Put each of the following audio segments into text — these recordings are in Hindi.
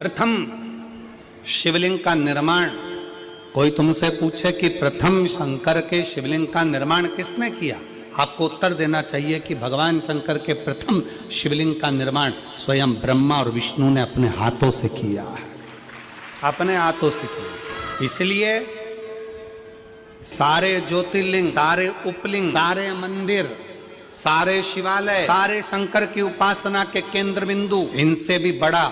प्रथम शिवलिंग का निर्माण, कोई तुमसे पूछे कि प्रथम शंकर के शिवलिंग का निर्माण किसने किया, आपको उत्तर देना चाहिए कि भगवान शंकर के प्रथम शिवलिंग का निर्माण स्वयं ब्रह्मा और विष्णु ने अपने हाथों से किया है, अपने हाथों से किया। इसलिए सारे ज्योतिर्लिंग, सारे उपलिंग, सारे मंदिर, सारे शिवालय, सारे शंकर की उपासना के केंद्र बिंदु, इनसे भी बड़ा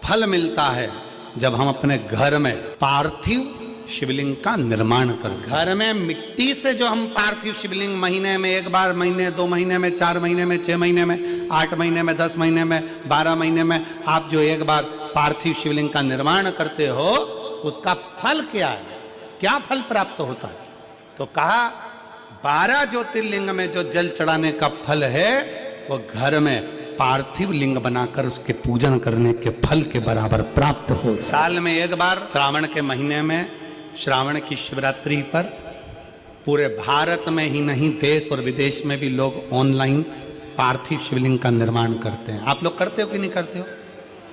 फल मिलता है जब हम अपने घर में पार्थिव शिवलिंग का निर्माण करते हैं। घर में मिट्टी से जो हम पार्थिव शिवलिंग महीने में एक बार, महीने 2 महीने में, 4 महीने में, 6 महीने में, 8 महीने में, 10 महीने में, 12 महीने में आप जो एक बार पार्थिव शिवलिंग का निर्माण करते हो, उसका फल क्या है, क्या फल प्राप्त होता है? तो कहा 12 ज्योतिर्लिंग में जो जल चढ़ाने का फल है वो घर में पार्थिव लिंग बनाकर उसके पूजन करने के फल के बराबर प्राप्त हो। साल में एक बार श्रावण के महीने में, श्रावण की शिवरात्रि पर पूरे भारत में ही नहीं देश और विदेश में भी लोग ऑनलाइन पार्थिव शिवलिंग का निर्माण करते हैं। आप लोग करते हो कि नहीं करते हो?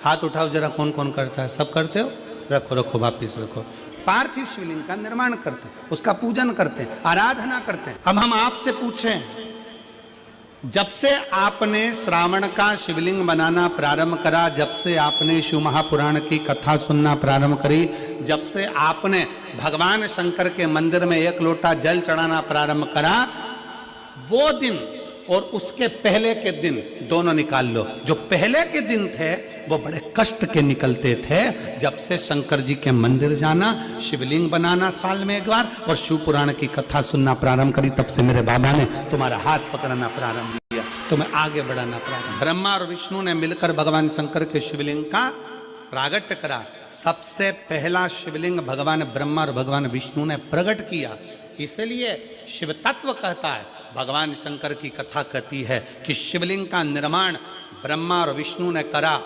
हाथ उठाओ जरा, कौन कौन करता है? सब करते हो? रखो रखो, वापिस रखो। पार्थिव शिवलिंग का निर्माण करते हैं, उसका पूजन करते हैं, आराधना करते हैं। अब हम आपसे पूछें, जब से आपने श्रावण का शिवलिंग बनाना प्रारंभ करा, जब से आपने शिव महापुराण की कथा सुनना प्रारंभ करी, जब से आपने भगवान शंकर के मंदिर में 1 लोटा जल चढ़ाना प्रारंभ करा, वो दिन और उसके पहले के दिन दोनों निकाल लो। जो पहले के दिन थे वो बड़े कष्ट के निकलते थे। जब से शंकर जी के मंदिर जाना, शिवलिंग बनाना साल में एक बार और शिव पुराण की कथा सुनना प्रारंभ करी, तब से मेरे बाबा ने तुम्हारा हाथ पकड़ना प्रारंभ किया, तुम्हें आगे बढ़ाना प्रारंभ। ब्रह्मा और विष्णु ने मिलकर भगवान शंकर के शिवलिंग का प्रागट्य करा। सबसे पहला शिवलिंग भगवान ब्रह्मा और भगवान विष्णु ने प्रकट किया। इसलिए शिव तत्व कहता है, भगवान शंकर की कथा कहती है कि शिवलिंग का निर्माण ब्रह्मा और विष्णु ने करा।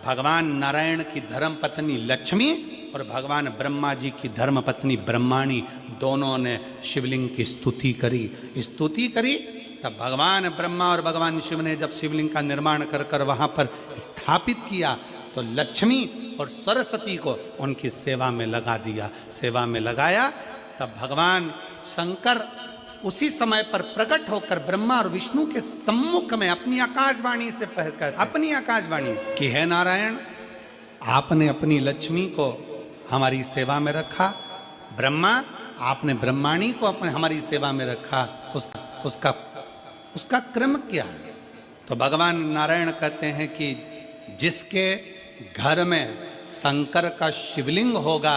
भगवान नारायण की धर्म पत्नी लक्ष्मी और भगवान ब्रह्मा जी की धर्म पत्नी ब्रह्माणी दोनों ने शिवलिंग की स्तुति करी। तब भगवान ब्रह्मा और भगवान शिव ने जब शिवलिंग का निर्माण कर कर वहां पर स्थापित किया, तो लक्ष्मी और सरस्वती को उनकी सेवा में लगा दिया। सेवा में लगाया तब भगवान शंकर उसी समय पर प्रकट होकर ब्रह्मा और विष्णु के सम्मुख में अपनी आकाशवाणी से कहकर, अपनी आकाशवाणी से कि हे नारायण, आपने अपनी लक्ष्मी को हमारी सेवा में रखा, ब्रह्मा आपने ब्रह्माणी को अपने हमारी सेवा में रखा, उसका क्रम क्या है? तो भगवान नारायण कहते हैं कि जिसके घर में शंकर का शिवलिंग होगा,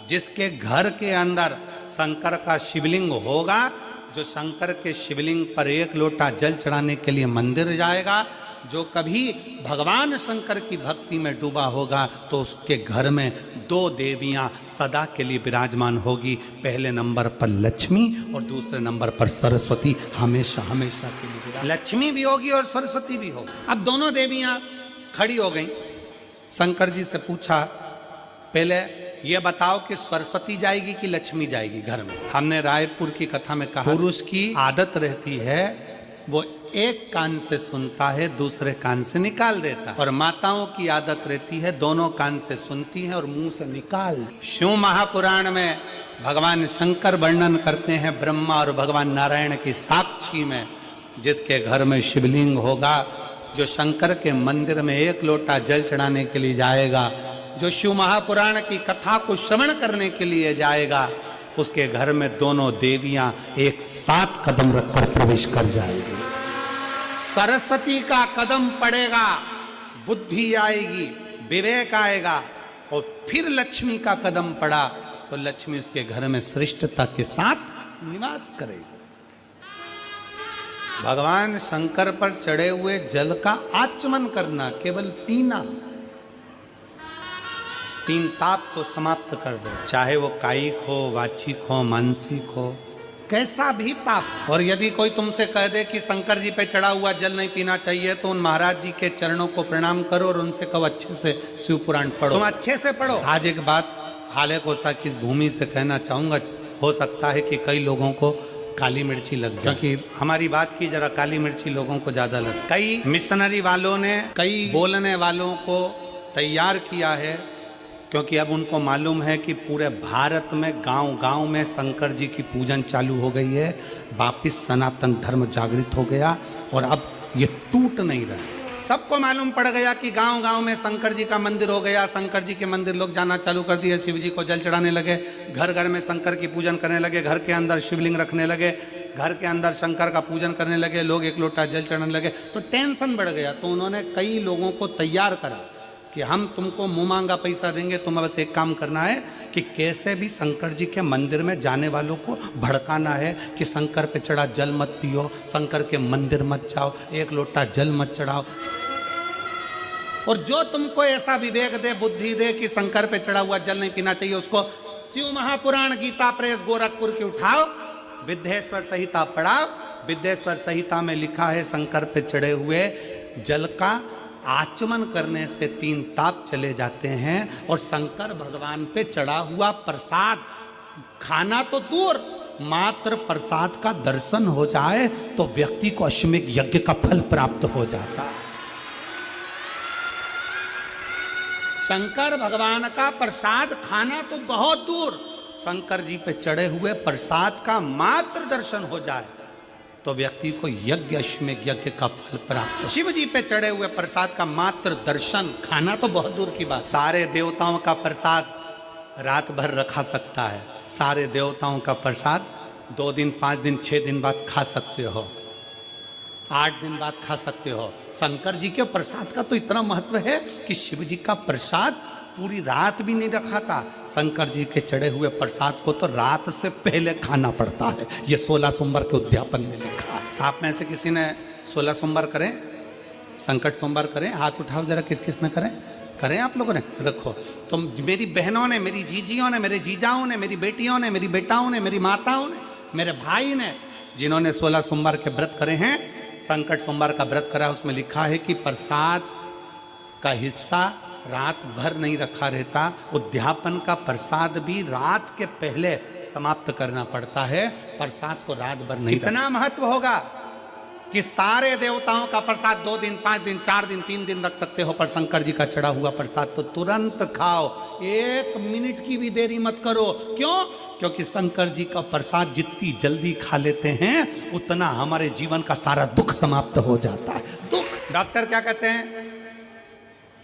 जिसके घर के अंदर शंकर का शिवलिंग होगा, जो शंकर के शिवलिंग पर 1 लोटा जल चढ़ाने के लिए मंदिर जाएगा, जो कभी भगवान शंकर की भक्ति में डूबा होगा, तो उसके घर में 2 देवियां सदा के लिए विराजमान होगी। पहले नंबर पर लक्ष्मी और दूसरे नंबर पर सरस्वती, हमेशा हमेशा के लिए लक्ष्मी भी होगी और सरस्वती भी होगी। अब दोनों देवियां खड़ी हो गई। शंकर जी से पूछा, पहले ये बताओ कि सरस्वती जाएगी कि लक्ष्मी जाएगी घर में? हमने रायपुर की कथा में कहा, पुरुष की आदत रहती है वो एक कान से सुनता है, दूसरे कान से निकाल देता है, और माताओं की आदत रहती है दोनों कान से सुनती है और मुंह से निकाल। शिव महापुराण में भगवान शंकर वर्णन करते हैं ब्रह्मा और भगवान नारायण की साक्षी में, जिसके घर में शिवलिंग होगा, जो शंकर के मंदिर में 1 लोटा जल चढ़ाने के लिए जाएगा, जो शिव महापुराण की कथा को श्रवण करने के लिए जाएगा, उसके घर में दोनों देवियां एक साथ कदम रखकर प्रवेश कर जाएगी। सरस्वती का कदम पड़ेगा, बुद्धि आएगी, विवेक आएगा, और फिर लक्ष्मी का कदम पड़ा तो लक्ष्मी उसके घर में श्रेष्ठता के साथ निवास करेगी। भगवान शंकर पर चढ़े हुए जल का आचमन करना, केवल पीना, 3 ताप को समाप्त कर दो, चाहे वो कायिक हो, वाचिक हो, मानसिक हो, कैसा भी ताप। और यदि कोई तुमसे कह दे कि शंकर जी पे चढ़ा हुआ जल नहीं पीना चाहिए, तो उन महाराज जी के चरणों को प्रणाम करो और उनसे कहो अच्छे से शिव पुराण पढ़ो, तुम अच्छे से पढ़ो। आज एक बात हाले कोसा की इस भूमि से कहना चाहूंगा, हो सकता है कि कई लोगों को काली मिर्ची लग जाए, क्योंकि हमारी बात की जरा काली मिर्ची लोगों को ज्यादा लग। कई मिशनरी वालों ने, कई बोलने वालों को तैयार किया है, क्योंकि अब उनको मालूम है कि पूरे भारत में गांव गांव में शंकर जी की पूजन चालू हो गई है। वापिस सनातन धर्म जागृत हो गया और अब ये टूट नहीं रहा। सबको मालूम पड़ गया कि गांव गांव में शंकर जी का मंदिर हो गया। शंकर जी के मंदिर लोग जाना चालू कर दिए, शिव जी को जल चढ़ाने लगे, घर घर में शंकर की पूजन करने लगे, घर के अंदर शिवलिंग रखने लगे, घर के अंदर शंकर का पूजन करने लगे, लोग एक लोटा जल चढ़ाने लगे। तो टेंशन बढ़ गया। तो उन्होंने कई लोगों को तैयार करा कि हम तुमको मुँह मांगा पैसा देंगे, तुम्हें बस एक काम करना है कि कैसे भी शंकर जी के मंदिर में जाने वालों को भड़काना है कि शंकर पे चढ़ा जल मत पियो, शंकर के मंदिर मत जाओ, एक लोटा जल मत चढ़ाओ। और जो तुमको ऐसा विवेक दे, बुद्धि दे कि शंकर पे चढ़ा हुआ जल नहीं पीना चाहिए, उसको शिव महापुराण गीता प्रेस गोरखपुर की उठाओ, विद्येश्वर संहिता पढ़ाओ। विद्येश्वर संहिता में लिखा है शंकर पे चढ़े हुए जल का आचमन करने से 3 ताप चले जाते हैं। और शंकर भगवान पे चढ़ा हुआ प्रसाद खाना तो दूर, मात्र प्रसाद का दर्शन हो जाए तो व्यक्ति को अश्वमेध यज्ञ का फल प्राप्त हो जाता है। शंकर भगवान का प्रसाद खाना तो बहुत दूर, शंकर जी पे चढ़े हुए प्रसाद का मात्र दर्शन हो जाए तो व्यक्ति को यज्ञ अश्वमेध यज्ञ का फल प्राप्त। शिव जी पे चढ़े हुए प्रसाद का मात्र दर्शन, खाना तो बहुत दूर की बात। सारे देवताओं का प्रसाद रात भर रखा सकता है, सारे देवताओं का प्रसाद 2 दिन 5 दिन 6 दिन बाद खा सकते हो, 8 दिन बाद खा सकते हो। शंकर जी के प्रसाद का तो इतना महत्व है कि शिव जी का प्रसाद पूरी रात भी नहीं रखा था। शंकर जी के चढ़े हुए प्रसाद को तो रात से पहले खाना पड़ता है। ये 16 सोमवार के उद्यापन में लिखा है। आप में से किसी ने 16 सोमवार करें, संकट सोमवार करें? हाथ उठाओ जरा, किस किस ने करें? करें आप लोगों ने? रखो। तो मेरी बहनों ने, मेरी जीजियों ने, मेरे जीजाओं ने, मेरी बेटियों ने, मेरी बेटाओं ने, मेरी माताओं ने, मेरे भाई ने, जिन्होंने 16 सोमवार के व्रत करे हैं, संकट सोमवार का व्रत करा, उसमें लिखा है कि प्रसाद का हिस्सा रात भर नहीं रखा रहता। उद्यापन का प्रसाद भी रात के पहले समाप्त करना पड़ता है, प्रसाद को रात भर नहीं। इतना महत्व होगा कि सारे देवताओं का प्रसाद 2 दिन 5 दिन 4 दिन 3 दिन रख सकते हो, पर शंकर जी का चढ़ा हुआ प्रसाद तो तुरंत खाओ, 1 मिनट की भी देरी मत करो। क्यों? क्योंकि शंकर जी का प्रसाद जितनी जल्दी खा लेते हैं उतना हमारे जीवन का सारा दुख समाप्त हो जाता है। दुख, डॉक्टर क्या कहते हैं?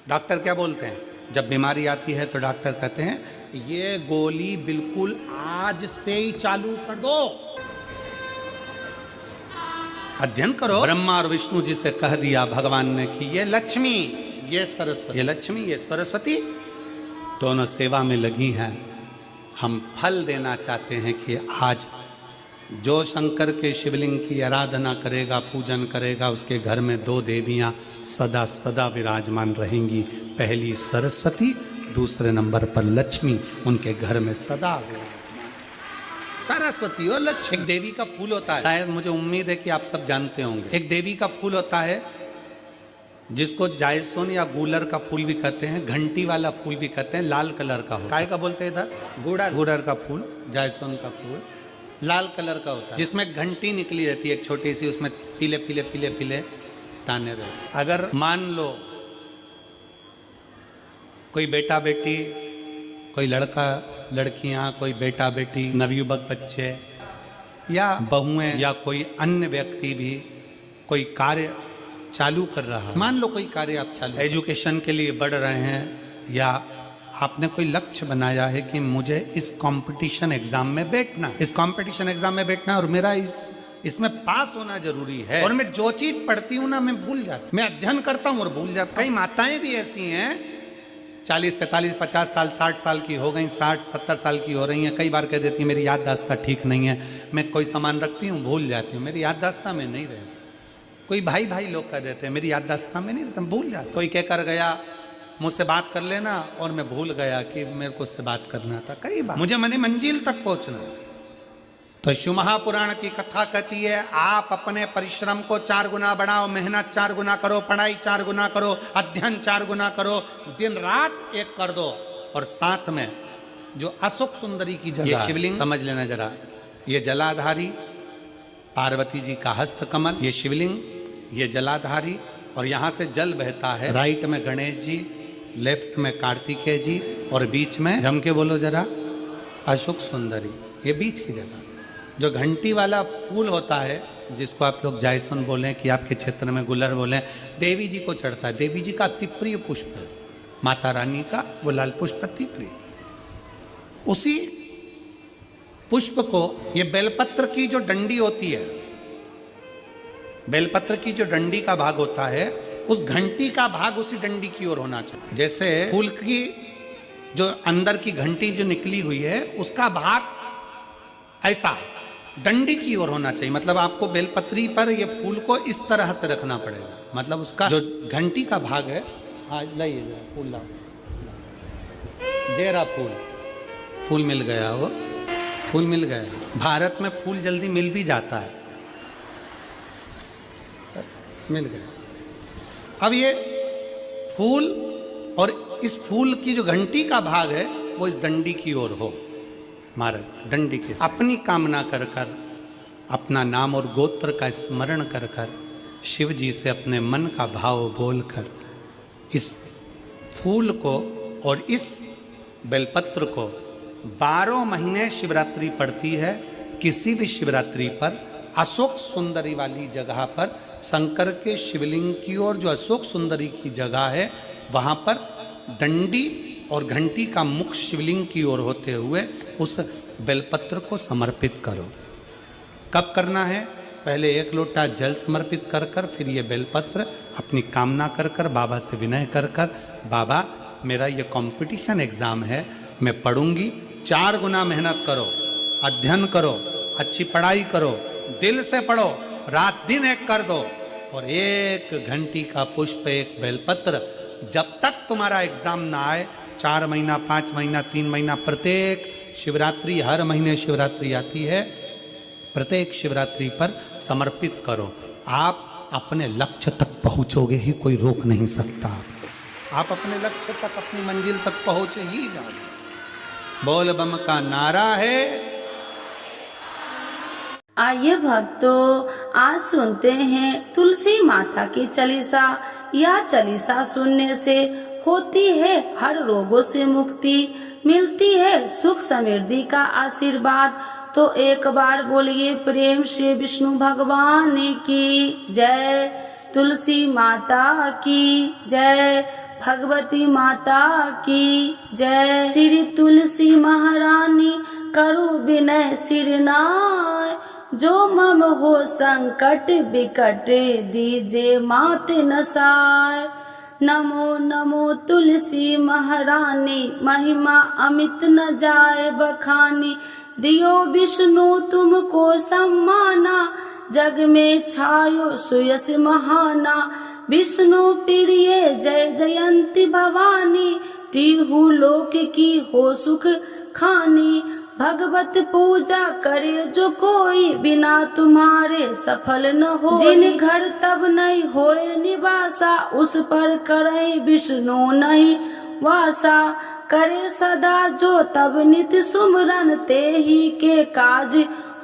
डॉक्टर क्या बोलते हैं? जब बीमारी आती है तो डॉक्टर कहते हैं ये गोली बिल्कुल आज से ही चालू कर दो, अध्ययन करो। ब्रह्मा और विष्णु जी से कह दिया भगवान ने कि ये लक्ष्मी, ये सरस्वती, ये लक्ष्मी, ये सरस्वती दोनों सेवा में लगी हैं। हम फल देना चाहते हैं कि आज जो शंकर के शिवलिंग की आराधना करेगा, पूजन करेगा, उसके घर में 2 देवियां सदा सदा विराजमान रहेंगी। पहली सरस्वती, दूसरे नंबर पर लक्ष्मी, उनके घर में सदा विराजमान। सरस्वती और लक्ष्मी। एक देवी का फूल होता है, शायद मुझे उम्मीद है कि आप सब जानते होंगे। एक देवी का फूल होता है जिसको जायसोन या गूलर का फूल भी कहते हैं, घंटी वाला फूल भी कहते हैं, लाल कलर का होता है। काय का बोलते हैं इधर? गुड़र का फूल, जायसोन का फूल लाल कलर का होता है, जिसमें घंटी निकली रहती है एक छोटी सी, उसमें पीले पीले पीले पीले ताने रहते। अगर मान लो कोई बेटा बेटी, कोई लड़का लड़कियां, कोई बेटा बेटी, नवयुवक बच्चे या बहुएं या कोई अन्य व्यक्ति भी कोई कार्य चालू कर रहा है, मान लो कोई कार्य आप चालू एजुकेशन के लिए बढ़ रहे हैं, या आपने कोई लक्ष्य बनाया है कि मुझे इस कंपटीशन एग्जाम में बैठना, इस कंपटीशन एग्जाम में बैठना और मेरा इसमें पास होना जरूरी है, और मैं जो चीज पढ़ती हूँ ना मैं भूल जाती, मैं अध्ययन करता हूँ और भूल जाता। कई माताएं भी ऐसी हैं 40 45 50 साल 60 साल की हो गई, 60 70 साल की हो रही हैं, कई बार कह देती हैं मेरी याददाश्त ठीक नहीं है, मैं कोई सामान रखती हूँ भूल जाती हूँ, मेरी याददाश्त में नहीं रहती। कोई भाई लोग कह देते हैं मेरी याददाश्त में नहीं रहता, भूल जाता। कोई कह कर गया मुझसे बात कर लेना और मैं भूल गया कि मेरे को उससे बात करना था, कई बार मुझे मनी मंजिल तक पहुंचना है। तो शिव महापुराण की कथा कहती है आप अपने परिश्रम को 4 गुना बढ़ाओ, मेहनत 4 गुना करो, पढ़ाई 4 गुना करो, अध्ययन 4 गुना करो, दिन रात एक कर दो। और साथ में जो अशोक सुंदरी की जगह शिवलिंग समझ लेना जरा, ये जलाधारी पार्वती जी का हस्त कमल, ये शिवलिंग, ये जलाधारी, और यहाँ से जल बहता है। राइट में गणेश जी, लेफ्ट में कार्तिकेय जी और बीच में जम के बोलो जरा अशोक सुंदरी। ये बीच की जगह जो घंटी वाला फूल होता है, जिसको आप लोग जायसन बोलें कि आपके क्षेत्र में गुलर बोलें, देवी जी को चढ़ता है। देवी जी का अति प्रिय पुष्प है, माता रानी का वो लाल पुष्प अति प्रिय। उसी पुष्प को, ये बेलपत्र की जो डंडी होती है, बेलपत्र की जो डंडी का भाग होता है, उस घंटी का भाग उसी डंडी की ओर होना चाहिए। जैसे फूल की जो अंदर की घंटी जो निकली हुई है, उसका भाग ऐसा डंडी की ओर होना चाहिए। मतलब आपको बेलपत्री पर ये फूल को इस तरह से रखना पड़ेगा। मतलब उसका जो घंटी का भाग है, हाँ लाइए जरा फूल लाओ, जेरा फूल मिल गया, वो फूल मिल गया। भारत में फूल जल्दी मिल भी जाता है, मिल गया। अब ये फूल और इस फूल की जो घंटी का भाग है वो इस डंडी की ओर हो। महाराज डंडी के अपनी कामना कर कर, अपना नाम और गोत्र का स्मरण कर कर, शिव जी से अपने मन का भाव बोलकर इस फूल को और इस बेलपत्र को 12 महीने शिवरात्रि पड़ती है। किसी भी शिवरात्रि पर अशोक सुंदरी वाली जगह पर, शंकर के शिवलिंग की ओर जो अशोक सुंदरी की जगह है, वहाँ पर डंडी और घंटी का मुख शिवलिंग की ओर होते हुए उस बेलपत्र को समर्पित करो। कब करना है? पहले 1 लोटा जल समर्पित कर कर, फिर ये बेलपत्र अपनी कामना कर कर, बाबा से विनय कर कर, बाबा मेरा ये कंपटीशन एग्ज़ाम है, मैं पढ़ूंगी, 4 गुना मेहनत करो, अध्ययन करो, अच्छी पढ़ाई करो, दिल से पढ़ो, रात दिन एक कर दो, और 1 घंटी का पुष्प, 1 बेलपत्र, जब तक तुम्हारा एग्जाम ना आए, 4 महीना, 5 महीना, 3 महीना, प्रत्येक शिवरात्रि, हर महीने शिवरात्रि आती है, प्रत्येक शिवरात्रि पर समर्पित करो। आप अपने लक्ष्य तक पहुंचोगे ही, कोई रोक नहीं सकता। आप अपने लक्ष्य तक, अपनी मंजिल तक पहुंचे ही जाओगे। बोल बम का नारा है। आइए भक्तों, आज सुनते हैं तुलसी माता की चालीसा। यह चालीसा सुनने से होती है हर रोगों से मुक्ति, मिलती है सुख समृद्धि का आशीर्वाद। तो एक बार बोलिए प्रेम से विष्णु भगवान की जय, तुलसी माता की जय, भगवती माता की जय। श्री तुलसी महारानी करो विनय सिरनाय, जो मम हो संकट विकट दीजे मात नसाय। नमो नमो तुलसी महारानी, महिमा अमित न जाए बखानी। दियो विष्णु तुमको सम्माना, जग में छायो सुयस महाना। विष्णु प्रिय जय जयंती भवानी, तिहु लोक की हो सुख खानी। भगवत पूजा करे जो कोई, बिना तुम्हारे सफल न हो। जिन घर तब नहीं होए निवासा, उस पर करे विष्णु नहीं वासा। करे सदा जो तब नित सुमरन, ते ही के काज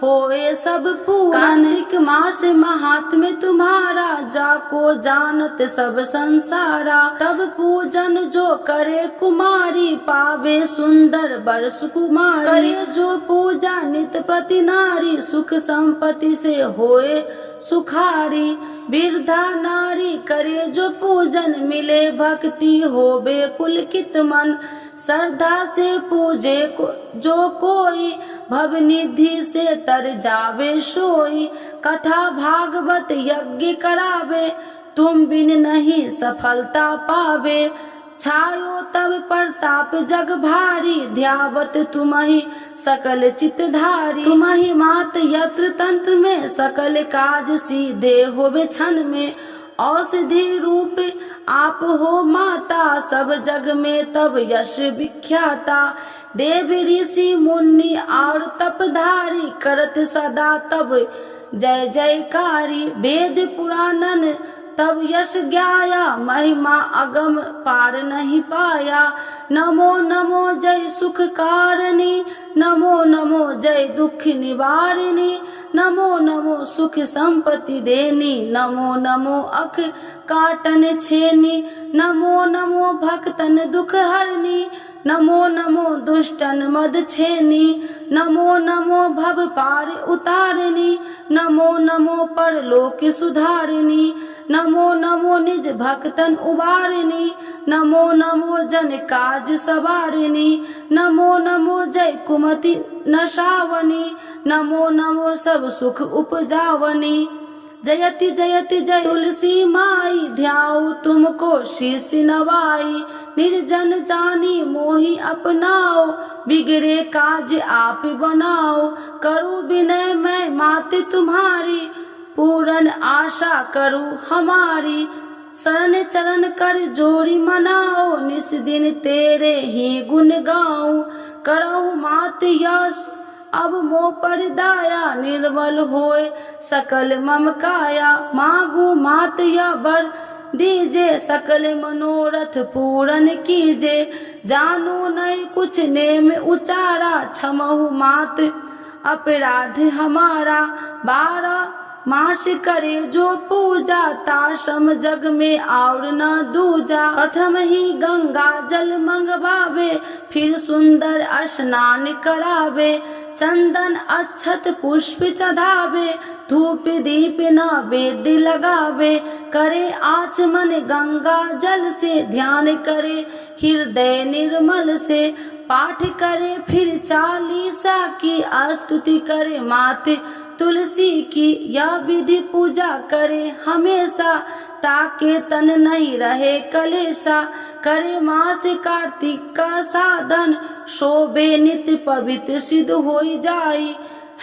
होए सब पूरन। कार्तिक मास महात्म्य तुम्हारा, जाको जानत सब संसारा। तब पूजन जो करे कुमारी, पावे सुंदर वर सुकुमारी। करे जो पूजा नित प्रति नारी, सुख संपत्ति से होए सुखारी। वृद्धा नारी करे जो पूजन, मिले भक्ति होवे पुलकित मन। श्रद्धा से पूजे जो कोई, भव निधि से तर जावे सोई। कथा भागवत यज्ञ करावे, तुम बिन नहीं सफलता पावे। छायो तब प्रताप जग भारी, ध्यावत तुम्हि सकल चितधारी। तुम्हि मात यत्र तंत्र में, सकल काज सीधे होवे क्षण में। औषधि रूप आप हो माता, सब जग में तब यश विख्याता। देव ऋषि मुनि और तपधारी, करत सदा तब जय जयकारी। वेद पुराणन तब यश ज्ञाया, महिमा अगम पार नहीं पाया। नमो नमो जय सुख कारिणी, नमो नमो जय दुख निवारिणी। नमो नमो सुख संपत्ति देनी, नमो नमो अख काटन छेनी, नमो नमो भक्तन दुख हरनी, नमो नमो दुष्टन मद छेनी, नमो नमो भव पार उतारनी, नमो नमो परलोक सुधारिनी, नमो नमो निज भक्तन उबारिनी, नमो नमो जन काज सवारिनी, नमो नमो जय कुमति नशावनी, नमो नमो सब सुख उपजावनी। जयति जयति जय तुलसी माई, ध्याऊ तुमको शीश नवाई, निर्जन जानी मोहि अपनाओ, बिगड़े काज आप बनाओ, करूँ विनय मैं मात तुम्हारी, पूर्ण आशा करूँ हमारी, शरण चरण कर जोड़ी मनाओ, निस दिन तेरे ही गुण गाऊं, करहु मात यश अब मोह पर दाया, निर्मल होए सकल मम काया, मांगू मात या बर दीजे, सकल मनोरथ पूर्ण कीजे, जानू नहीं कुछ नेम उचारा, क्षमहु मात अपराध हमारा, 12 मास करे जो पूजा, ताशम जग में और न दूजा, प्रथम ही गंगा जल मंगवावे, फिर सुंदर स्नान करावे, चंदन अक्षत पुष्प चढ़ावे, धूप दीप नैवेद्य लगावे, करे आचमन गंगा जल से, ध्यान करे हृदय निर्मल से, पाठ करे फिर 40 की, स्तुति करे मात तुलसी की, यह विधि पूजा करे हमेशा, ताके तन नहीं रहे कलेशा, करे मास कार्तिक का साधन, शोभे नित्य पवित्र सिद्ध होई जाई,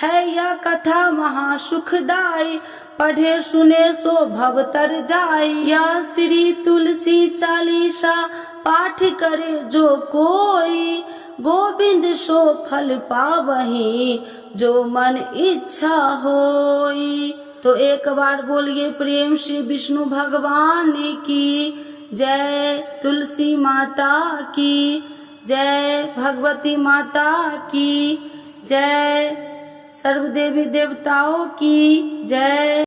है यह कथा महा सुखदाई, पढ़े सुने सो भव तर जाई, यह श्री तुलसी चालीसा, पाठ करे जो कोई, गोविंद सो फल पावही, जो मन इच्छा होई। तो एक बार बोलिए प्रेम से विष्णु भगवान की जय, तुलसी माता की जय, भगवती माता की जय, सर्वदेवी देवताओं की जय।